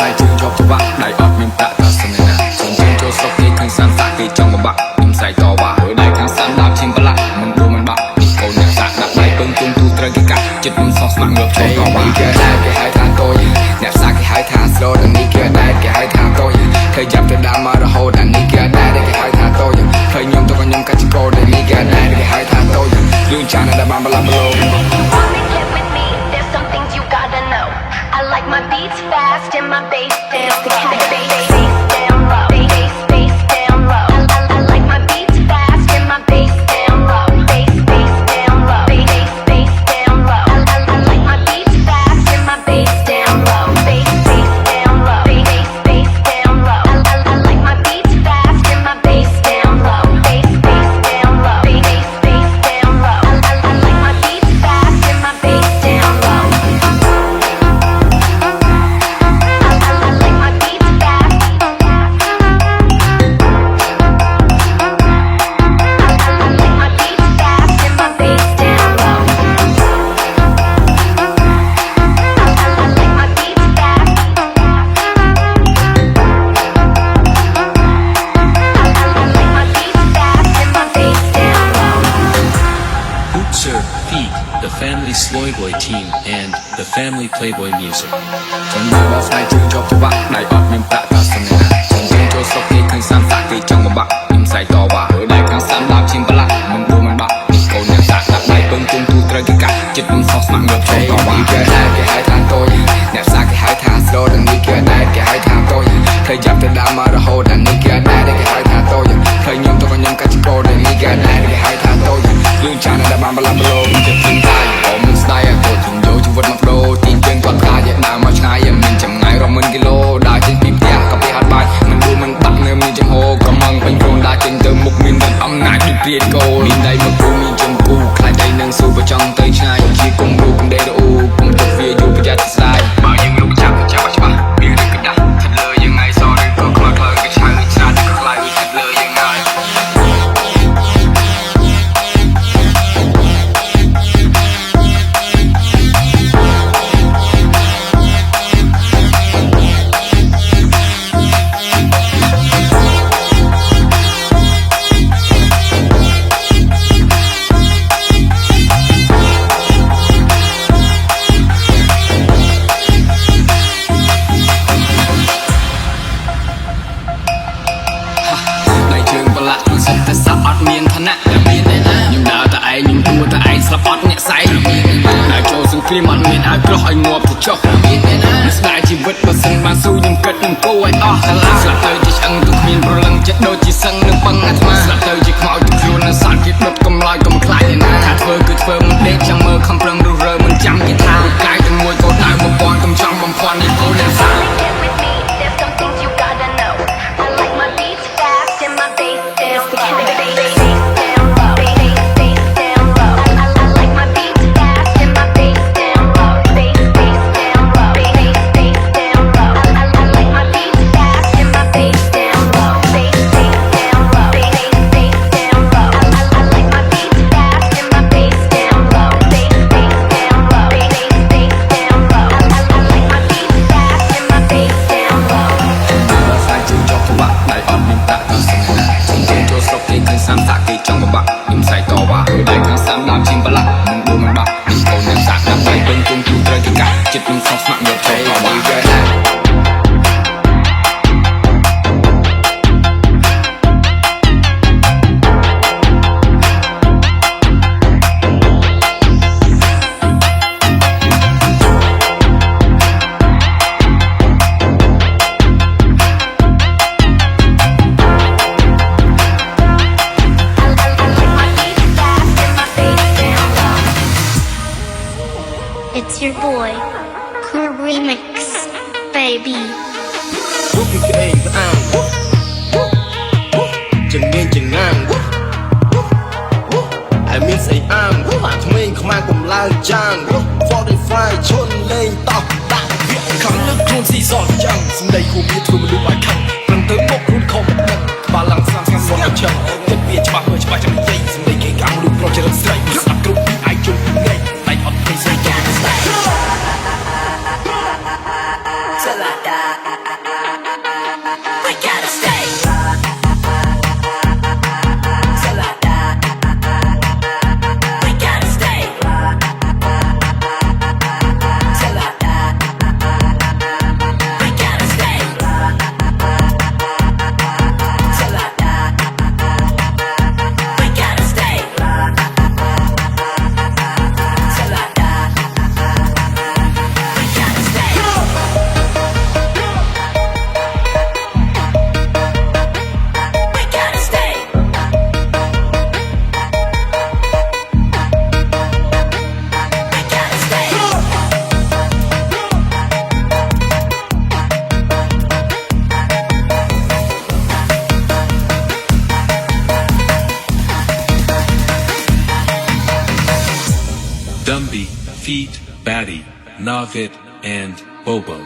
ផ្នែកជើងជាប់ច្បាក់ដៃអត់មានប្រាក់តាសនាសូមជើងចូលស្រុកគេឃើញសានសាក់គេចង់បំបាក់ខ្ញុំស្រែកតវ៉ាហើយដៃខាងសានដាប់ឈាមប្រឡាក់មិនដួលមិនបាក់កូនអ្នកសាក់ដាក់ដៃពឹងជុំទូត្រូវគេកាត់ចិត្តខ្ញុំសោះស្មាក់ងើបចូលតវ៉ាគេហៅថាតូចអ្នកសាក់គេហៅថា slow ដល់នេះគេដែរគេហៅថាតូចឃើញចាប់ទៅដើមមករហូតដល់នេះគេដែរគេហៅថាតូចឃើញខ្ញុំទៅខ្ញុំកាត់ចកោដល់នេះគេដែរគេហៅថាតូចលឿនចានដល់បានបលាប់បលោI like my beats fast and my bass down low. Bass down low. I like my beats fast and my bass down low. Bass down low. Bass down low. I like my beats fast and my bass down low. Bass down low. Bass down low. I like my beats fast and my bass down low. Bass down low. Bass down low. I like my beats fast and my bass down low. The Family Sloy Boy Team and the Family Playboy Music ចង់មើលដល់ផ្នែកជើងជាប់ច្បាក់ដៃអត់មានប្រាក់តាសនាសូមជើងចូលស្រុកគេឃើញសានសាក់គេចង់បំបាក់ខ្ញុំស្រែកតវ៉ាហើយដៃខាងសានដាប់ឈាមប្រឡាក់មិនដួលមិនបាក់កូនអ្នកសាក់ដាក់ដៃពឹងជុំទូត្រូវគេកាត់ចិត្តខ្ញុំសោះស្មាក់ងើបចូលតវ៉ាគេហៅថាតូចអ្នកសាក់គេហៅថា slow ដល់នេះគេដែរគេហៅថាតូចឃើញចាប់ទៅដើមមករហូតដល់នេះគេដែរគេហៅថាតូចឃើញខ្ញុំទៅខ្ញុំកាត់ចកោដល់នេះគេដែរគេហៅថាតូចលឿនចានដល់បានបលាប់បលោចិត្តខ្ញុំតាយអមស្ដាយអត់ខ្ញុំយកជីវិតមកប្រូទីជើងគាត់ខ្លាចដើរមកឆ្ងាយមានចម្ងាយរាប់ម៉ឺនគីឡូដើរចេញពីផ្ទះក៏ពីអត់បាច់មិនដួលមិនបាក់នៅមានចំហក្រមងពេញខ្លួនដើរចេញទៅមុខមានរត់អំណាចពីព្រាយកោមានដៃមកគូមានចំគូខ្លាចដៃនឹងស៊ូប្រចង់ទៅឆ្ងាយជាគុំរូកំដេរអ៊ូគុំទឹកវាយូរប្រយ័ត្នស្ដាយបើយើងលោកចាប់ច្បាស់មានឬកដាស់ថិតលើយ៉ាងไงសឬក៏ខ្លោចខ្លោចក៏ឆៅឆ្លាតក៏ខ្លាចថិតលើយ៉ាងไงតែសាក់អត់មានឋានៈតែមានតែណាខ្ញុំដើរតែឯងខ្ញុំទួតែឯងស្លាប់អត់អ្នកស្អែកដើរចូលសង្គ្រាមអត់មានឲ្យក្រោះឲ្យងាប់ទៅចុះមានតែណាស្ដាយជីវិតបើសិនបានស៊ូខ្ញុំគិតនឹងគោឲ្យអស់កាលាស្លាប់ទៅជាឆ្អឹងទៅគ្មានប្រលឹងចិត្តដូចជាសឹងនឹងបឹងអាត្មាស្លាប់ទៅជាខ្មោចទៅខ្លួននឹងសាល់គេដុតកំឡោចកំខ្លាចឯណាថាធ្វើគឺធ្វើមិនដេកចាំមើលខំប្រឹងរុះរើមិនចាំគេថាកាយតែមួយកោដៅមកពាន់កំចង់បំផន់នេះគោអ្នកសាចិត្តខ្ញុំសោះស្មាក់ងើបចូលតវ៉ាIt's your boy, Cool Remix, baby. រូបពីក្អេងស្អាងចង្ងៀងចង្ងាំងហើយមានស្អីអាមអាក្មេងខ្មាំងកំឡើងចាំង45ឈុនលេងតោះដាក់វាខំលើកខ្លួនស៊ីសតចាំងសម្ដីគូវាធ្វើមនុស្សឲ្យខឹងព្រឹងទៅមុខខ្លួនខំដឹងក្បាលឡើងស្ងាត់ស្ងាត់មកចឹងចិត្តវាច្បាស់មើលច្បាស់ចាំនិយាយសម្ដីគេកាំងលូប្រុសចរិតស្រីស្ដាប់គ្រប់ពីអាយជុំពីថ្ងៃតែអត់ទេស្រីចាំស្ដាប់ We gotta stay. Till I die. We gotta stay. Till I die. We gotta stay. Till I die. We gotta stay. Till I die. We gotta stay. We gotta stay. We gotta stay. Dumby, Feet, Batty, Navid, and Bobo.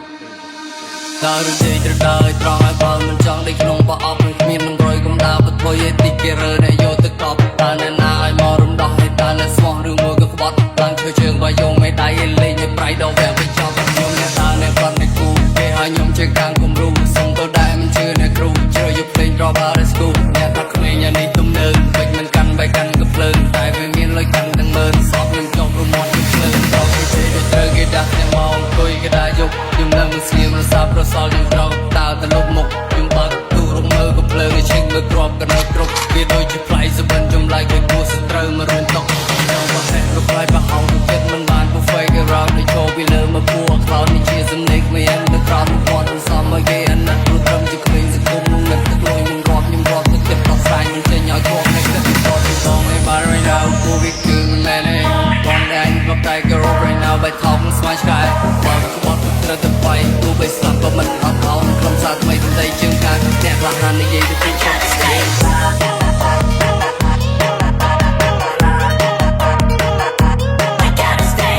ដើរជ័យត្រូវដើរឲ្យត្រង់ឲ្យបើមិនចង់ដេកក្នុងបោះអប់នឹងគ្មាននឹងរយកំដៅបធ្វើឲ្យតិចគេរើអ្នកយកទៅកប់តើអ្នកណាឲ្យមករំដោះឲ្យតើអ្នកស្មោះឬមួយក៏ក្បត់ឡើងឈើជើងបើយងមេដៃឲ្យលេងឲ្យប្រៃដល់វាក់ទៅចប់ខ្ញុំអ្នកតើអ្នកគាត់អ្នកគូគេឲ្យខ្ញុំជាកាំងគំរូសុំទៅដែរមិនជឿអ្នកគ្រូជ្រើយកភ្លេង drop out of school អ្នកថាក្មេងយ៉ាងនេះទំនើបពេចមិនកាន់បែកកាន់ក៏ភ្លើងតែវាមានលុយកាន់ទាំងមើលសពនឹងចប់រមាត់ទៅភ្លើងដល់គេជ័យទៅត្រូវគេដាក់អ្នកមកអង្គុយគេដាក់យកខ្ញុំឡើងមិនស្ងៀមរសាប្រសល់ខ្ញុំត្រង់តើទៅលុបមុខខ្ញុំបើកទូរងមើលក៏ភ្លើងឲ្យឈិញមើលក្របក៏នៅគ្រប់វាដូចជាផ្លៃសបិនចម្លែកឲ្យគួរសត្រូវមករួមតុកខ្ញុំបើហេតុក៏ផ្លៃប្រហោងទៅចិត្តមិនបានពុហ្វេគេរ៉ោតឲ្យចូលពីលើមកពួរខ្លោននេះជាសំណេកមិនយ៉ាងទៅក្រោមមកគាត់សំមកគេអាណិតព្រោះត្រឹមជាក្មេងសង្គមនឹងនឹកទៅលួយខ្ញុំរាប់ទៅចិត្តដោះស្រាយមិនចេញឲ្យគួរនៅទឹកទៅបងឲ្យបាន right now គួរវាគឺមិនមែនទេបងតែងប្រាប់តែគេ right now បែកថោកស្មាយឆ្កែបើក្បត់ទៅត្រូវទៅបាយទោះបីស្លាប់ក៏មិនអត់អោនក្រុមសារថ្មីបន្តីជើងការអ្នកក្លាហាននិយាយទៅពីខ្ញុំ stay We gotta stay.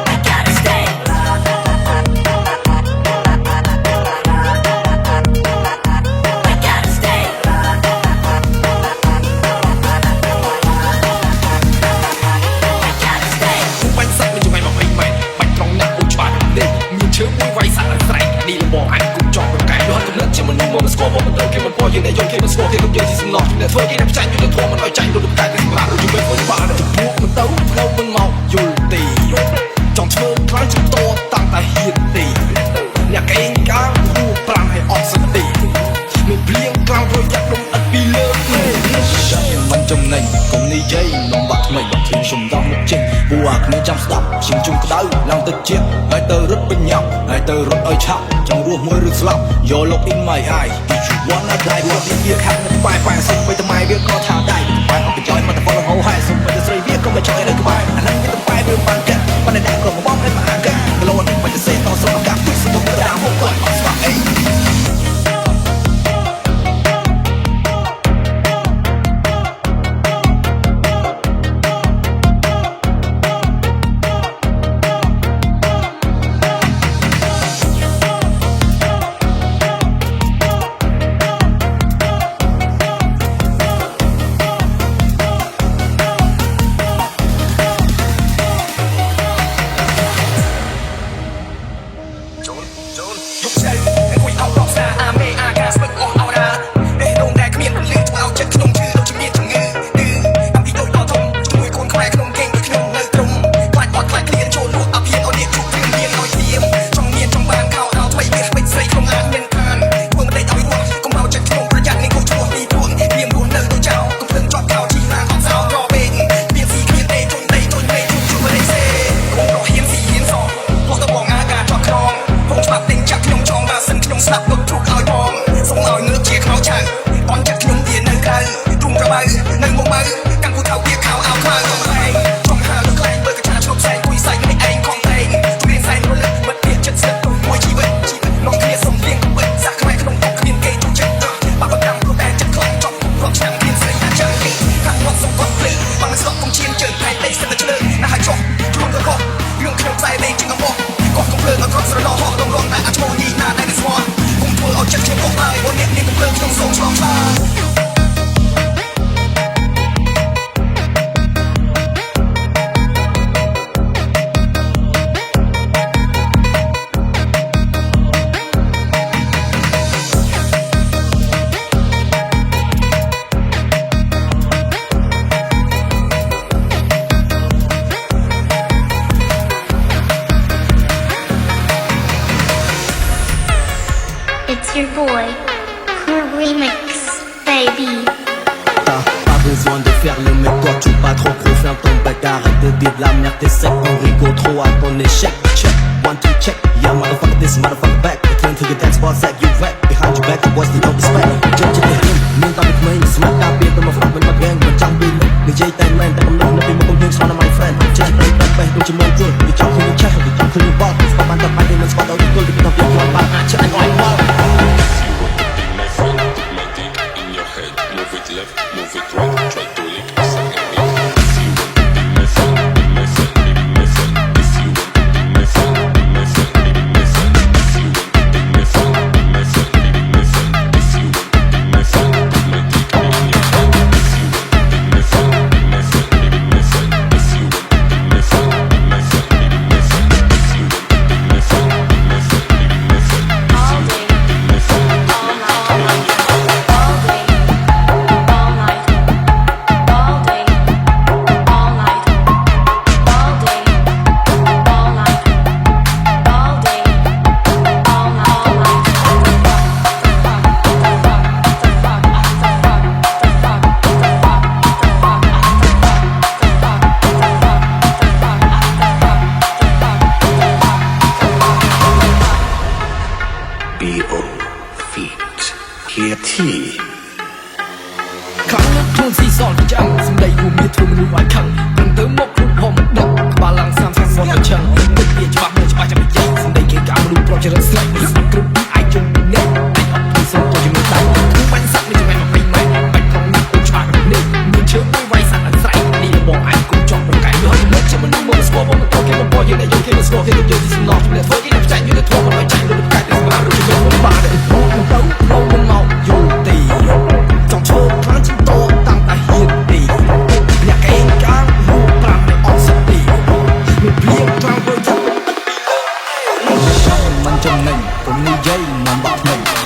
We gotta stay. We gotta stay. We gotta stay. បាញ់សាក់មិនជួយមកអីមែនបាច់ត្រង់អ្នកគូច្បាស់នេះមានឈើមួយវាយសាក់ឲ្យស្រែកនេះលបងអាចគូចង់ប្រកែកយកកំណត់ជាមនុស្សមកស្គាល់មកមិនត្រូវគេមិនပေါ်យើងតែយកគេមិនស្គាល់គេកុំយកជាសំណោះអ្នកធ្វើគេតែផ្សាយយកទៅធំមិនឲ្យចាញ់ទៅប្រកែកទៅសម្រាប់ជួយមិនខ្លួនបានទៅពួកមិនទៅផ្លូវមិនមកយល់ទេចង់ធ្វើខ្លាំងជាតតាំងតែហ៊ានទេអ្នកកេងកាងគូប្រាំឲ្យអត់សតិមានព្រៀងក្រាំរយៈដុំអត់ពីលើចាញ់មិនចំណេញកុំនិយាយនំបាក់ថ្មីបាក់ខ្ញុំសុំដល់មុខចេញពួកអាគ្នាចាំស្ដាប់ខ្ញុំជុំក្តៅឡើងទឹកជាតិហើយទៅរត់បញ្ញាប់ហើយទៅរត់ឲ្យឆាប់ចង់រស់មួយឬស្លាប់យក look in my eye if you wanna die ពួកវាខាត់នៅក្បែរសុំបីតែម៉ែវាក៏ថាដែរបែរអត់បញ្ចុយមកតែហ្វលហោហើយសុំបីតែស្រីវាក៏មិនចុយនៅក្បែរអាហ្នឹងវាតែបែរវាបានកាត់ប៉ុន្តែដែរក៏មកបងឲ្យមកអាកាត់គីឡូនេះមិនទៅសេតស្រកកាប់ពីសុំទៅតាមមកគាត់អត់ស្វាក់អី arrête de dire de la merde, t'es sec, on rigole trop à ton échec. Check, 1, 2, check, yeah, motherfucker, this motherfucker back. Return to your dance ball, sack, you rap. Behind your back, the boys, they don't respect. Jump to the rim, mean to be clean, smack that beat, I'm a fuck with my gang, but jump in. The J ten man, but I'm not gonna be my companions, one of my friends. Just break that back, don't you know good? You jump in your chest, you jump in your ball. Stop on the body, let's go down the goal, you don't feel your back, I check, I'm all. Move it left, move it right, try to lick a second beat. If you want to be my friend, be my friend, baby, my friend. If you want to be my friend, be my friend, baby, my friend. If you want to be my friend, be my friend, baby, my friend. If you want to be my friend, put my dick in your hand. If you want to be my friend, be my friend, baby, my friend. If you want to be my friend, be my friend, baby, my friend. If you want to be my friend, be my friend, baby, my friend. All day, all night, all night. B.O. feet. Here T. ខាងលើខ្លួនស៊ីសល់ចាំសម្ដីរួមមានធ្វើមនុស្សឲ្យខឹងព្រឹងទៅមកខ្លួនហមដឹកក្បាលឡើង30ខាងមកឆឹងទឹកវាច្បាស់មើលច្បាស់ចាំនិយាយសម្ដីគេកាមនុស្សប្រុសចរិតស្លេកស្មាត់គ្រប់ពីអាចជុំពីនេះអាចអត់ពីសុំទៅជាមួយដៃគឺបាញ់សាក់នេះចាំមកពីម៉ែបាច់ក្នុងណាស់អូឆ្លាតនេះមានជើងមួយវាយសាក់អស្រ័យនេះបងអាចគុំចង់ប្រកែកយកទៅជាមនុស្សមកស្គាល់បងទៅគេមកយើងតែយកគេមកស្គាល់គេយកទីសំណោះជំនឿធ្វើគេផ្សាយយកទៅធ្វើមកឲ្យចាញ់ទៅប្រកែកទៅស្មារតីយកមកបាត់ទៅបងមកយល់ទីចង់ឈោខ្លាំងជាងតតាំងតែហ៊ានទីអ្នកកេងកាងរូបប្រាំในអស់សតិមានព្រៀងខ្លាំងដូចថាមិនចំណេញកុំនិយាយមិនបាក់ភ្នែក ច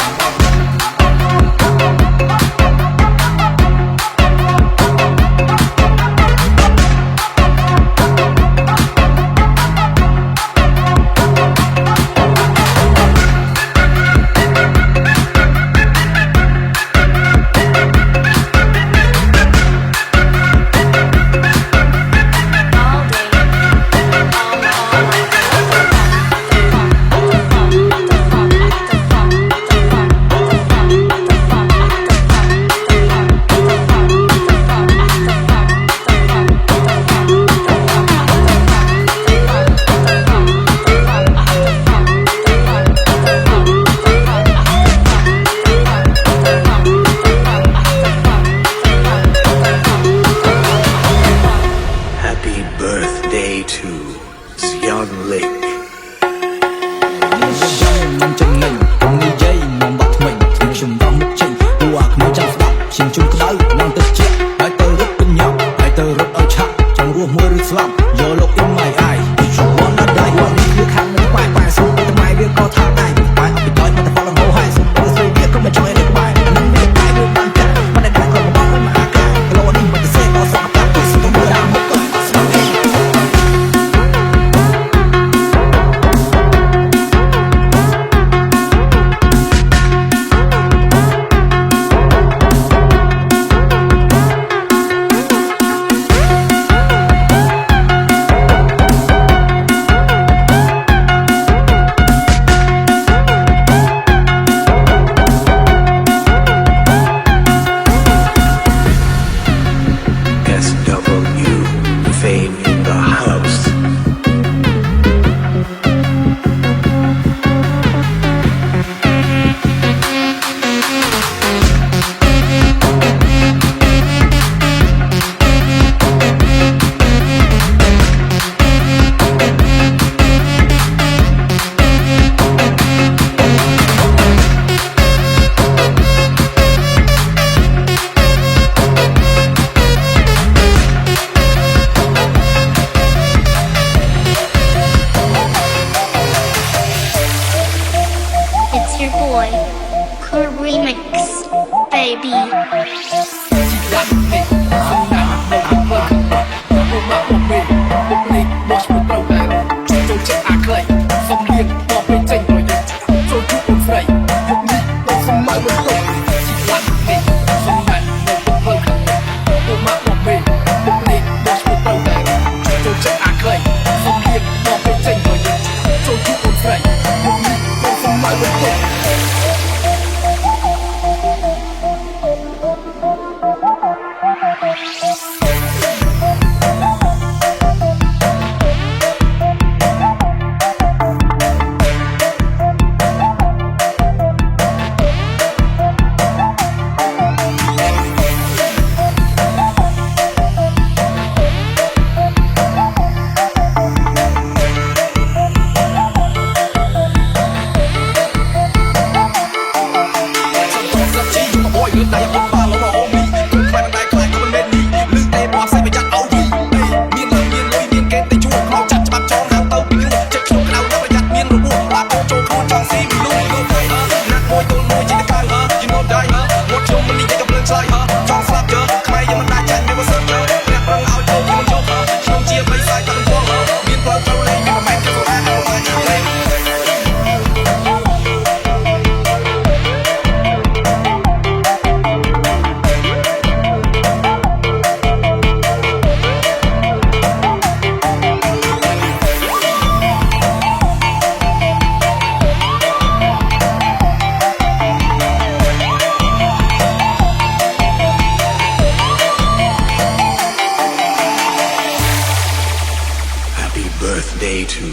birthday to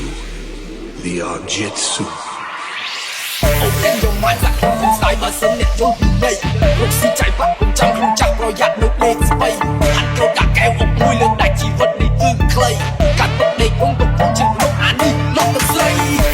the Arjitsu. អូខេយកមកសាក់ខ្លួនខ្ញុំស្ដាយបើសិនអ្នកយល់ពីនៃរកស៊ីចាយបាក់ខ្ញុំចាំខ្ញុំចាស់ប្រយ័ត្ននៅលេខស្បីហាត់ចូលដាក់កែវអុកមួយលើដាច់ជីវិតនេះគឺខ្លីកាត់ទឹកដេកខ្ញុំទុកខ្ញុំជាមនុស្សអានេះលោកទៅស្រី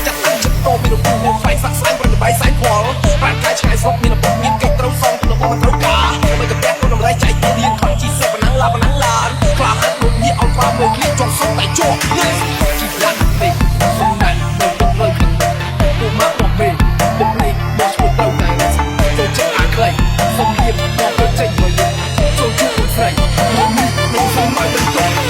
ចាក់តាមចិត្តតមានរពូមានផ្លែសាក់ស្អាតប្រតិបត្តិសែនផលប្រាំកាយឆ្ងាយស្រុកមានរពូមានកិច្ចត្រូវសងទៅមកត្រូវការមិនកាពះខ្លួនរៃចៃទៀនខំជីសិបប៉ុណ្ណឹងឡាប៉ុណ្ណឹងឡាខ្លាហាត់ដូចនេះអត់បានមើលឃ្លៀចជាប់សុំតែជាប់នេះជីវិតនេះសំណាញ់នៅទឹកលើខាងពុកមកមកពេលពុកនេះមកឈ្មោះទៅតែចូលចិត្តអាខ្លីសុំលៀបមកទៅចេញមកចូលជួបខ្លួនស្រីនេះសុំមកទៅទៅ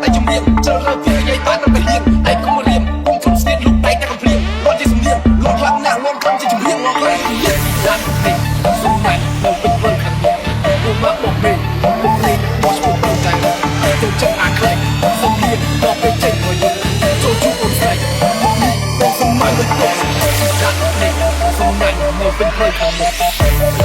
តែជំនាញជ្រើសរើសពីនិយាយបានទៅហ៊ានតែគុំរៀមគុំធំស្នៀតលុបដៃតែកំព្រៀងរត់ជាសំនៀងលន់ខ្លាំងណាស់លន់ខ្លាំងជាជំនាញលន់ខ្លាំងនិយាយដាក់នេះសុំតែមកពេញព្រឹងខាងនេះគុំមកមកមេគុំនេះមកឈ្មោះទៅតែចូលចិត្តអាខ្លីសុំលៀនមកទៅចេញមកយើងចូលជួបអូនស្រីនេះមកសុំមកទៅដាក់នេះសុំតែមកពេញព្រឹងខាងនេះ